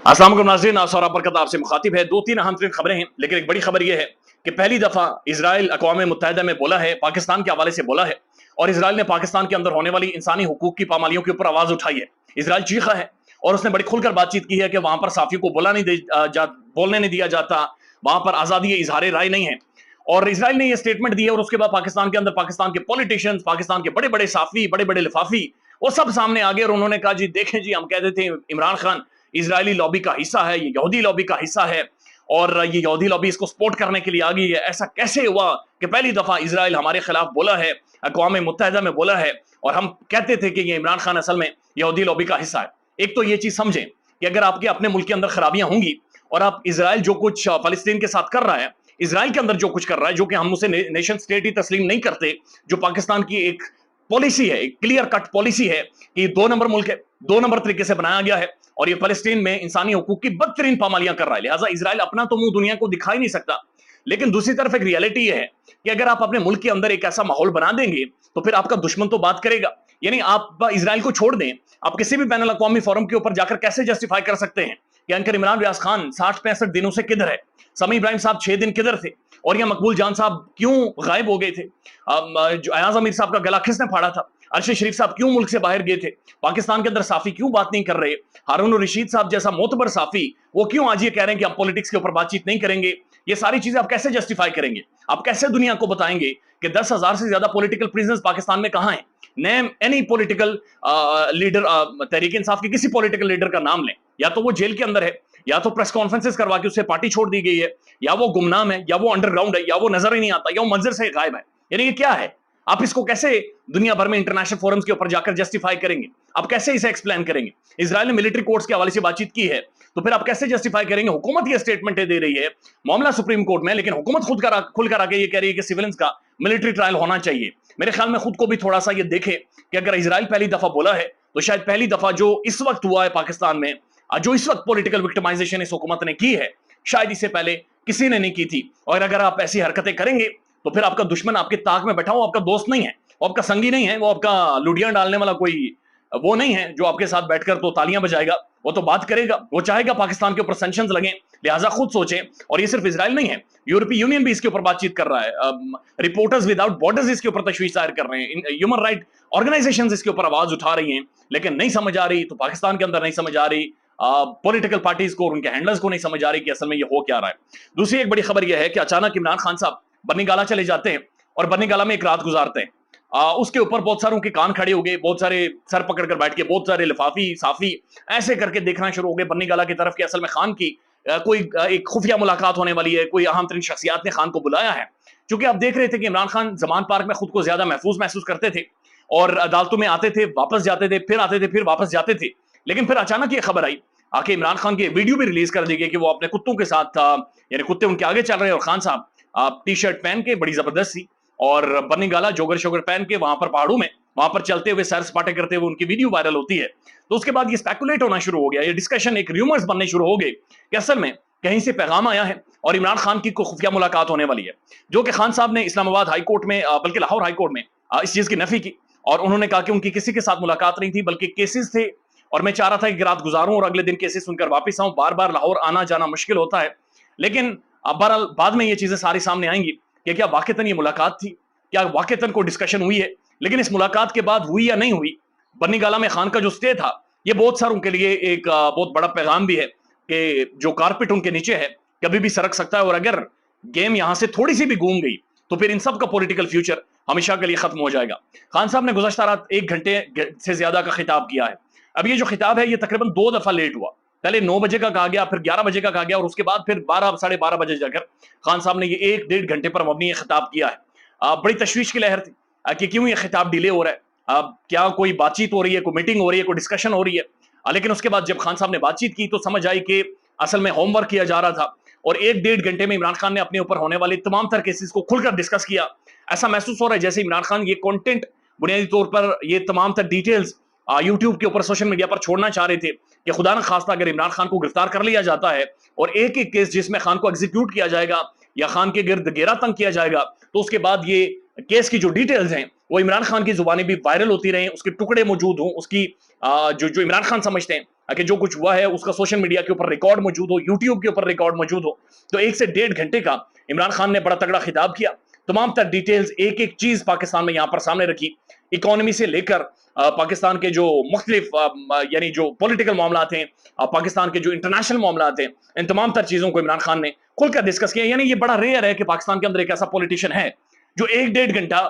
अस्सलाम वालेकुम नाज़रीन, सौरभ बरकत आपसे मुखातिब है। दो तीन अहम तरीन खबरें हैं, लेकिन एक बड़ी खबर यह है कि पहली दफा इजराइल अक़वाम मुत्तहिदा में बोला है, पाकिस्तान के हवाले से बोला है, और इजराइल ने पाकिस्तान के अंदर होने वाली इंसानी हुकूक की पामालियों के ऊपर आवाज उठाई है। इजराइल चीखा है और उसने बड़ी खुलकर बातचीत की है कि वहां पर साफियों को बोलने नहीं दिया जाता, वहां पर आजादी इजहार राय नहीं है। और इजराइल ने यह स्टेटमेंट दी है, और उसके बाद पाकिस्तान के अंदर पाकिस्तान के पॉलिटिशियंस, पाकिस्तान के बड़े बड़े साफी, बड़े बड़े लिफाफी, वो सब सामने आ गए और उन्होंने कहा जी देखें जी, हम कहते थे इमरान खान इजरायली लॉबी का हिस्सा है, ये यहूदी लॉबी का हिस्सा है, और ये यहूदी लॉबी इसको सपोर्ट करने के लिए आ गई है। ऐसा कैसे हुआ कि पहली दफा इजराइल हमारे खिलाफ बोला है, अक़वाम मुत्तहिदा में बोला है, और हम कहते थे कि ये इमरान खान असल में यहूदी लॉबी का हिस्सा है। एक तो ये चीज समझें कि अगर आपके अपने मुल्क के अंदर खराबियां होंगी और आप इजराइल जो कुछ फलस्तीन के साथ कर रहा है, इजराइल के अंदर जो कुछ कर रहा है, जो कि हम उसे नेशन स्टेट ही तस्लीम नहीं करते, जो पाकिस्तान की एक पॉलिसी है, एक क्लियर कट पॉलिसी है कि दो नंबर मुल्क है, दो नंबर तरीके से बनाया गया है, और ये फलस्तीन में इंसानी हुकूक की बदतरीन पामालियां कर रहा है। लिहाजा इजराइल अपना तो मुंह दुनिया को दिखा ही नहीं सकता। लेकिन दूसरी तरफ एक रियलिटी है कि अगर आप अपने मुल्क के अंदर एक ऐसा माहौल बना देंगे तो फिर आपका दुश्मन तो बात करेगा। यानी आप इजराइल को छोड़ दें, आप किसी भी बैनुल अक़वामी फोरम के ऊपर जाकर कैसे जस्टिफाई कर सकते हैं कि अंकर इमरान रियाज खान 60-65 दिनों से किधर है, समी इब्राहिम साहब 6 दिन किधर थे, और यह मकबूल जान साहब क्यों गायब हो गए थे, जो अयाज अमीर साहब का गला किसने फाड़ा था, अरशद शरीफ साहब क्यों मुल्क से बाहर गए थे, पाकिस्तान के अंदर साफी क्यों बात नहीं कर रहे, हारून रशीद साहब जैसा मोतबर साफी वो क्यों आज ये कह रहे हैं कि हम पॉलिटिक्स के ऊपर बातचीत नहीं करेंगे। ये सारी चीजें आप कैसे जस्टिफाई करेंगे? आप कैसे दुनिया को बताएंगे कि 10,000 से ज्यादा पॉलिटिकल प्रिजनर्स पाकिस्तान में कहां हैं? Name any political leader, Tehreek Insaf के किसी पॉलिटिकल लीडर का नाम लें, या तो वो जेल के अंदर है, या तो प्रेस कॉन्फ्रेंसेस करवा के उससे पार्टी छोड़ दी गई है, या वो गुमनाम है, या वो अंडरग्राउंड है, या वो नजर ही नहीं आता, या वो मंजर से गायब है। यानी ये क्या है? आप इसको कैसे दुनिया भर में इंटरनेशनल फोरम्स के ऊपर जाकर जस्टिफाई करेंगे? आप कैसे इसे एक्सप्लेन करेंगे? इजराइल ने मिलिट्री कोर्ट्स के हवाले से बातचीत की है, तो फिर आप कैसे जस्टिफाई करेंगे? हुकूमत ये स्टेटमेंट दे रही है, मामला सुप्रीम कोर्ट में, लेकिन हुकूमत खुलकर आके ये कह रही है कि सिविलियंस का मिलिट्री ट्रायल होना चाहिए। मेरे ख्याल में खुद को भी थोड़ा सा ये देखे कि अगर इजराइल पहली दफा बोला है तो शायद पहली दफा जो इस वक्त हुआ है पाकिस्तान में, जो इस वक्त पॉलिटिकल विक्टिमाइजेशन इस हुकूमत ने की है, शायद इससे पहले किसी ने नहीं की थी। और अगर आप ऐसी हरकतें करेंगे तो फिर आपका दुश्मन आपके ताक में बैठा हो, आपका दोस्त नहीं है, वो आपका संगी नहीं है, वो आपका लुडियां डालने वाला कोई वो नहीं है जो आपके साथ बैठकर तो तालियां बजाएगा। वो तो बात करेगा, वो चाहेगा पाकिस्तान के ऊपर सैंक्शंस लगें। लिहाजा खुद सोचें। और ये सिर्फ इजराइल नहीं है, यूरोपीय यूनियन भी इसके ऊपर बातचीत कर रहा है, रिपोर्टर्स विदाउट बॉर्डर्स इसके ऊपर तशवीश जाहिर कर रहे हैं, ह्यूमन राइट ऑर्गेनाइजेशंस इसके ऊपर आवाज उठा रही हैं, लेकिन नहीं समझ आ रही। तो पाकिस्तान के अंदर नहीं समझ आ रही, पॉलिटिकल पार्टीज को और उनके हैंडलर्स को नहीं समझ आ रही कि असल में ये हो क्या रहा है। दूसरी एक बड़ी खबर यह है कि अचानक इमरान खान साहब बनी गाला चले जाते हैं और बनी गाला में एक रात गुजारते हैं। उसके ऊपर बहुत सारों के कान खड़े हो गए, बहुत सारे सर पकड़ कर बैठ के, बहुत सारे लिफाफी साफी ऐसे करके देखना शुरू हो गए बन्नी गाला की तरफ कि असल में खान की कोई एक खुफिया मुलाकात होने वाली है, कोई अहम तरीन शख्सियात ने खान को बुलाया है। क्योंकि आप देख रहे थे कि इमरान खान जमान पार्क में खुद को ज्यादा महफूज महसूस करते थे, और अदालतों में आते थे, वापस जाते थे, फिर आते थे, फिर वापस जाते थे। लेकिन फिर अचानक ये खबर आई, आके इमरान खान की वीडियो भी रिलीज कर दी गई कि वो अपने कुत्तों के साथ था, यानी कुत्ते उनके आगे चल रहे हैं, और खान साहब टी शर्ट पहन के बड़ी जबरदस्त सी, और बन्नी गाला जोगर शोगर पहन के वहां पर पहाड़ों में वहां पर चलते हुए सैर सपाटे करते हुए उनकी वीडियो वायरल होती है। तो उसके बाद ये स्पेकुलेट होना शुरू हो गया, ये डिस्कशन, एक र्यूमर्स बनने शुरू हो गए कि असल में कहीं से पैगाम आया है और इमरान खान की कोई खुफिया मुलाकात होने वाली है, जो कि खान साहब ने इस्लामाबाद हाई कोर्ट में, बल्कि लाहौर हाई कोर्ट में इस चीज की नफी की, और उन्होंने कहा कि उनकी किसी के साथ मुलाकात नहीं थी, बल्कि केसेस थे, और मैं चाह रहा था कि रात गुजारूं और अगले दिन केसेस सुनकर वापस आऊं। बार बार लाहौर आना जाना मुश्किल होता है, लेकिन बहरहाल बाद में ये चीजें सारी सामने आएंगी कि क्या वाकईतन ये मुलाकात थी, क्या वाकईतन को डिस्कशन हुई है। लेकिन इस मुलाकात के बाद हुई या नहीं हुई, बन्नी गाला में खान का जो स्टे था, ये बहुत सारों के लिए एक बहुत बड़ा पैगाम भी है कि जो कारपेट उनके नीचे है कभी भी सरक सकता है, और अगर गेम यहां से थोड़ी सी भी घूम गई तो फिर इन सब का पॉलिटिकल फ्यूचर हमेशा के लिए खत्म हो जाएगा। खान साहब ने गुज़श्ता रात 1 घंटे से ज्यादा का खिताब किया है। अब ये जो खिताब है ये तकरीबन 2 दफा लेट हुआ, पहले 9 बजे का कहा गया, फिर 11 बजे का कहा गया, और उसके बाद फिर 12 साढ़े 12 बजे जाकर खान साहब ने ये 1 डेढ़ घंटे पर मबनी खिताब किया है। बड़ी तशवीश की लहर थी कि क्यों ये खिताब डिले हो रहा है, क्या कोई बातचीत हो रही है, कोई मीटिंग हो रही है, कोई डिस्कशन हो रही है। लेकिन उसके बाद जब खान साहब ने बातचीत की तो समझ आई कि असल में होमवर्क किया जा रहा था, और 1 डेढ़ घंटे में इमरान खान ने अपने ऊपर होने वाले तमाम तर केसेस को खुलकर डिस्कस किया। ऐसा महसूस हो रहा है जैसे इमरान खान ये कंटेंट बुनियादी तौर पर, ये तमाम तर डिटेल्स यूट्यूब के ऊपर, सोशल मीडिया पर छोड़ना चाह रहे थे कि खुदा न खास्ता अगर इमरान खान को गिरफ्तार कर लिया जाता है और एक एक केस जिसमें खान को एग्जीक्यूट किया जाएगा या खान के गिर्द घेरा तंग किया जाएगा, तो उसके बाद ये केस की जो डिटेल्स हैं वो इमरान खान की जुबानी भी वायरल होती रहे, उसके टुकड़े मौजूद हों, उसकी जो जो इमरान खान समझते हैं کہ جو کچھ ہوا ہے اس کا سوشل میڈیا کے اوپر ریکارڈ موجود ہو, یوٹیوب کے اوپر ریکارڈ موجود ہو. تو 1 سے 1.5 گھنٹے کا عمران خان نے بڑا تگڑا خطاب کیا, تمام تر ڈیٹیلز ایک ایک چیز پاکستان میں یہاں پر سامنے رکھی, اکانومی سے لے کر پاکستان کے جو مختلف یعنی جو پولیٹیکل معاملات ہیں, پاکستان کے جو انٹرنیشنل معاملات ہیں, ان تمام تر چیزوں کو عمران خان نے کھل کر ڈسکس کیا. یعنی یہ بڑا ریئر ہے کہ پاکستان کے اندر ایک ایسا پولیٹیشین ہے جو 1-1.5 گھنٹہ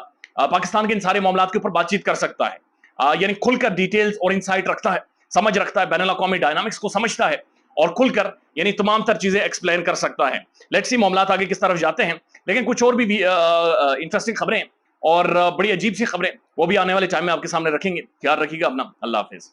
پاکستان کے ان سارے معاملات کے اوپر بات چیت کر سکتا ہے, یعنی کھل کر ڈیٹیلز اور انسائٹ رکھتا ہے, سمجھ رکھتا ہے, بین الاقوامی ڈائنامکس کو سمجھتا ہے, اور کھل کر یعنی تمام تر چیزیں ایکسپلین کر سکتا ہے. لیٹس سی معاملات آگے کس طرف جاتے ہیں, لیکن کچھ اور بھی انٹرسٹنگ خبریں اور بڑی عجیب سی خبریں وہ بھی آنے والے ٹائم میں آپ کے سامنے رکھیں گے. خیال رکھیے گا اپنا, اللہ حافظ.